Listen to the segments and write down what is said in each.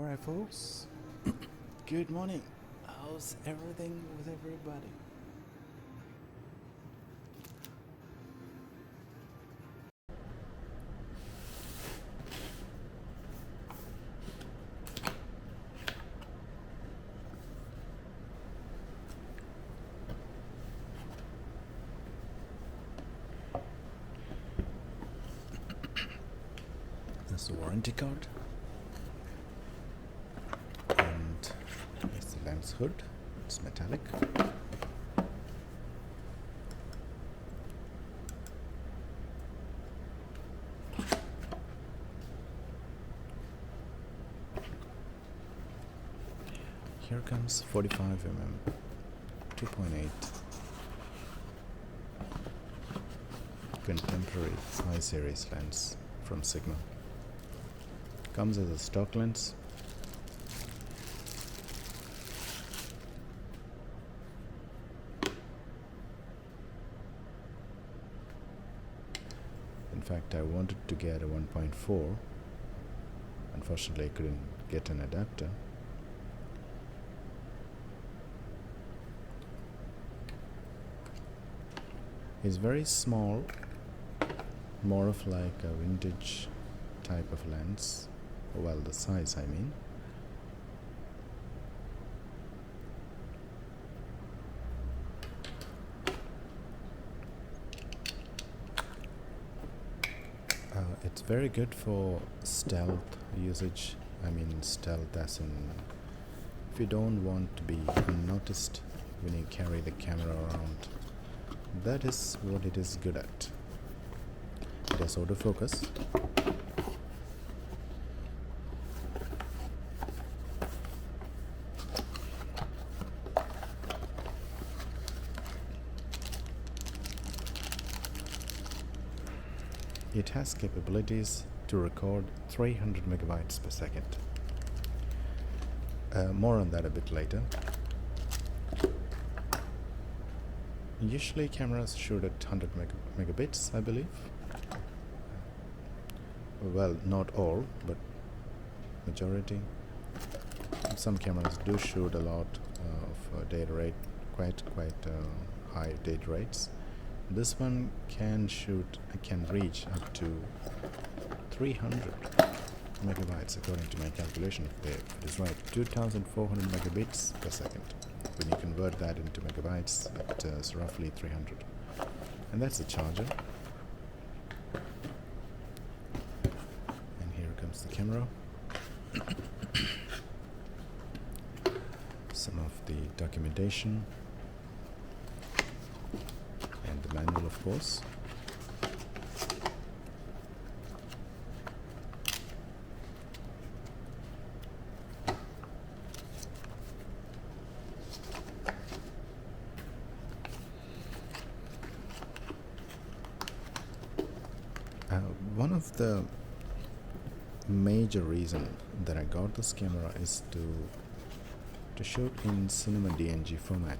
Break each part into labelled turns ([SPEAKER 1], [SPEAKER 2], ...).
[SPEAKER 1] Alright folks, good morning. How's everything with everybody? That's the warranty card. And it's the lens hood. It's metallic. Here comes 45mm 2.8 contemporary high series lens from Sigma. Comes as a stock lens. In fact, I wanted to get a 1.4. Unfortunately, I couldn't get an adapter. It's very small, more of like a vintage type of lens. Well, the size, I mean. It's very good for stealth usage. I mean stealth as in if you don't want to be unnoticed when you carry the camera around. That is what it is good at. It has autofocus. It has capabilities to record 300 megabytes per second. More on that a bit later. Usually cameras shoot at 100 megabits, I believe. Well, not all, but majority. Some cameras do shoot a lot of data rate, quite high data rates. This one can reach up to 300 megabytes according to my calculation. If it is right, 2400 megabits per second. When you convert that into megabytes, it's roughly 300. And that's the charger. And here comes the camera. Some of the documentation. And the manual, of course. One of the major reason that I got this camera is to shoot in cinema DNG format.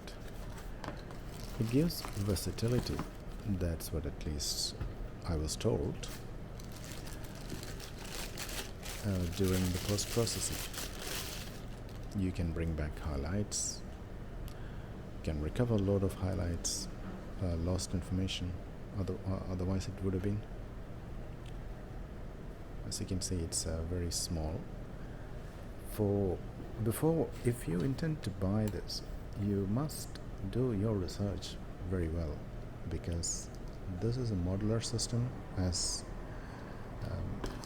[SPEAKER 1] It gives versatility. That's what at least I was told during the post-processing. You can bring back highlights, you can recover a lot of highlights, lost information, otherwise it would have been. As you can see, it's very small. If you intend to buy this, you must do your research very well, because this is a modular system, as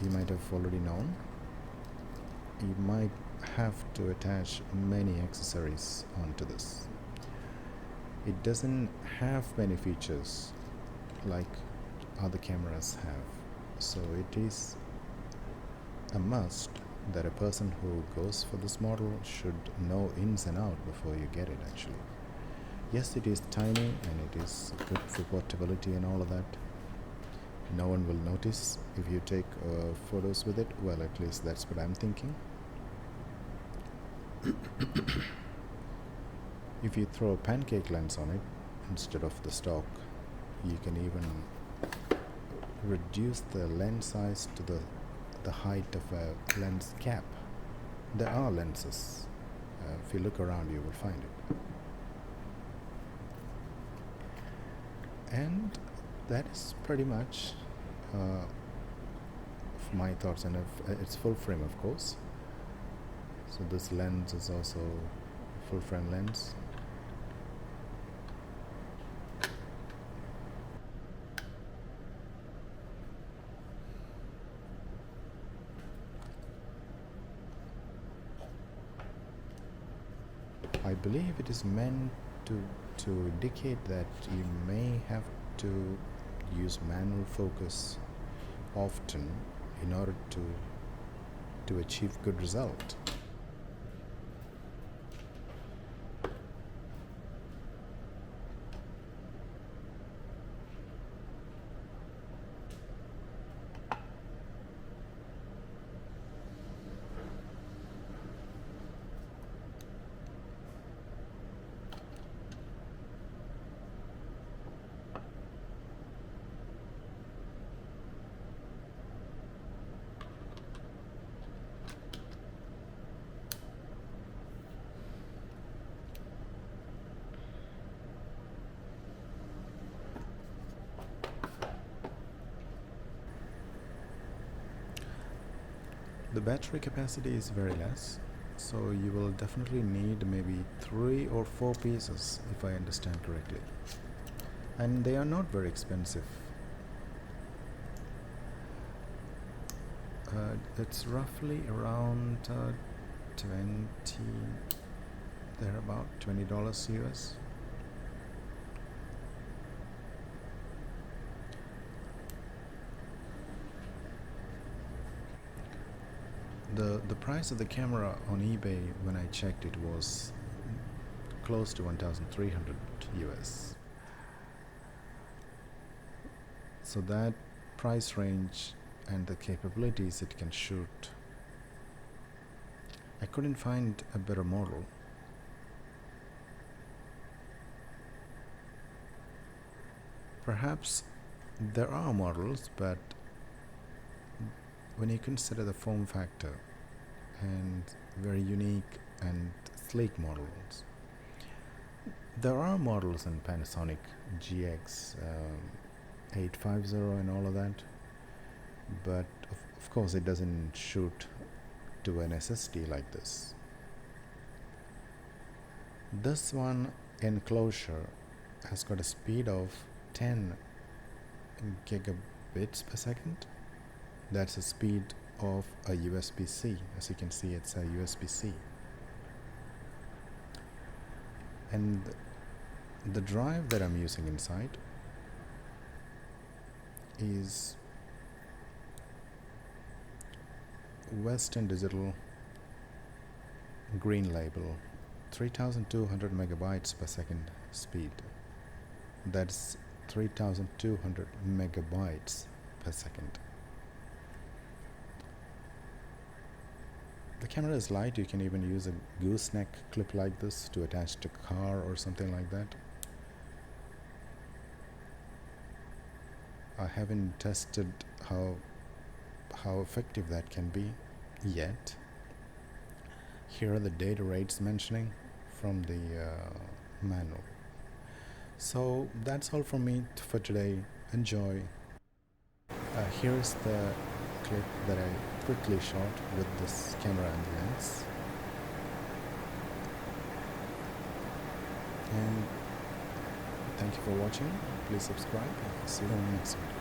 [SPEAKER 1] you might have already known. You might have to attach many accessories onto this. It doesn't have many features like other cameras have, so it is a must that a person who goes for this model should know ins and out before you get it. Actually, yes, it is tiny and it is good for portability and all of that. No one will notice if you take photos with it. Well, at least that's what I'm thinking. If you throw a pancake lens on it instead of the stock, you can even reduce the lens size to the height of a lens cap, there are lenses. If you look around, you will find it. And that is pretty much my thoughts, and it's full frame, of course. So this lens is also full frame lens. I believe it is meant to indicate that you may have to use manual focus often in order to achieve good result. The battery capacity is very less, so you will definitely need maybe 3 or 4 pieces, if I understand correctly. And they are not very expensive. It's roughly around they're about $20 US. The price of the camera on eBay, when I checked, it was close to 1,300 US. So that price range and the capabilities it can shoot, I couldn't find a better model. Perhaps there are models, but when you consider the form factor and very unique and sleek models, there are models in Panasonic GX 850 and all of that, but of course it doesn't shoot to an SSD like this. This one, enclosure, has got a speed of 10 gigabits per second. That's the speed of a USB-C. As you can see, it's a USB-C. And the drive that I'm using inside is Western Digital Green Label 3200 megabytes per second speed. That's 3200 megabytes per second. The camera is light. You can even use a gooseneck clip like this to attach to a car or something like that. I haven't tested how effective that can be yet. Here are the data rates mentioning from the manual. So that's all from me for today. Enjoy. Here is the clip that I quickly shot with this camera and the lens. And thank you for watching. Please subscribe. See you on the next video.